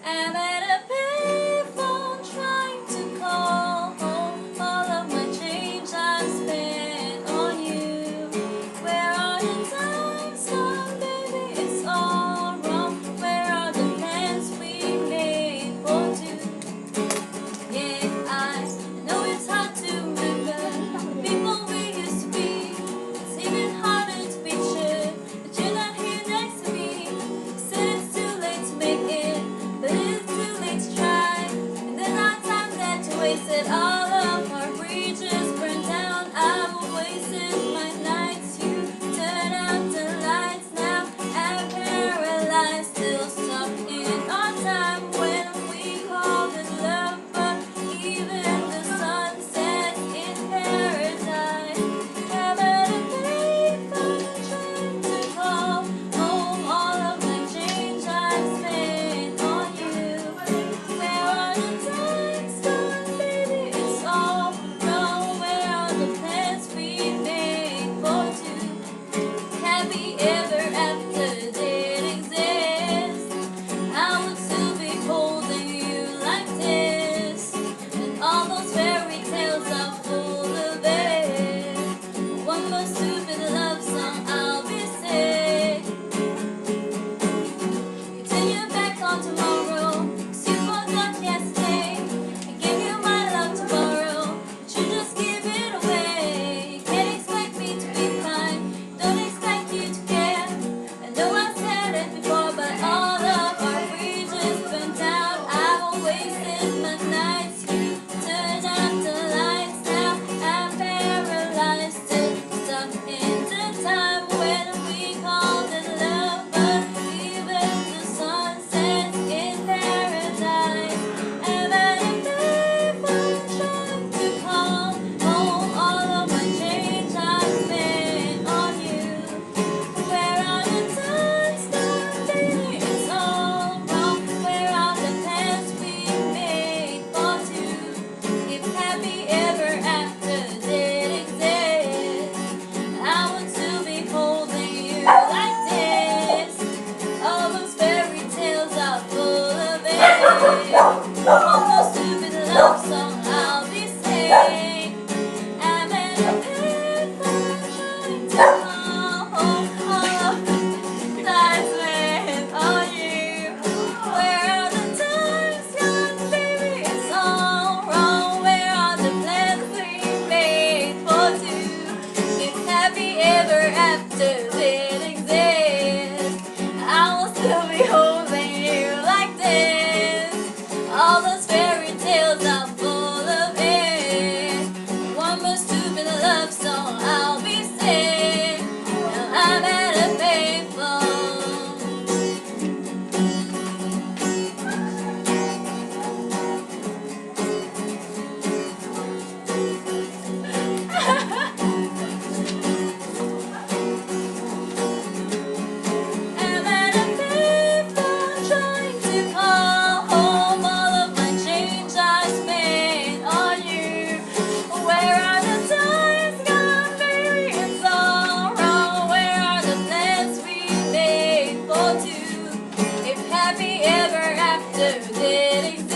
I'm at a payphone trying to call home. All of my change I've spent on you. Where are the times gone, baby? It's all wrong. Where are the plans we made for two? Yeah, I know it's hard to remember the people we used to be. It's even harder to picture that you're not here next to me. Said it's too late to make it, but it's too late to try. And then our time that you wasted, all of our bridges burned down. I've wasted my nights. You turn out the lights now. I'm paralyzed, still stuck in our time when we called it love. But even the sun sets in paradise. I'm at a payphone trying to call home. All of my change I've spent on you. Where are the times gone, baby? It's all wrong. Where are the plans we made for two? Happy ever after did exist. I would still be holding you like this. And all those fairy tales are full of it. One more stupid love song, I'll be sick. You turn your back on tomorrow, 'cause you forgot yesterday. I gave you my love to borrow, but you just give it away. You can't expect me to be fine, don't expect you to care. I know I said it before, but all of our bridges burned down. I've wasted my nights. You turned out the lights now. I'm paralyzed, still stuck in the time when we called it love. But even the sun sets in paradise. I'm at a payphone trying to call home. All of my change I've spent on you. Where are the times gone, baby? It's all wrong. Where are the plans we made for two? If happy ever after did exist, I would still be holding you like this. All those fairy tales are full of it. One more stupid love song, I'll be saying. I'm at a payphone trying to call home. All of the times spent on you. Where are the times gone, baby? It's all wrong. Where are the plans we made for two? If happy ever after did exist, I will still be holding you like this. All those fairy tales are full of it. One more stupid love song, I'll be saying. Now I'm at a payphone. I'm at a payphone trying to call home. All of my change I spent on you. Where are the times gone, baby? It's all wrong. Where are the plans we made for two? If happy ever after did exist.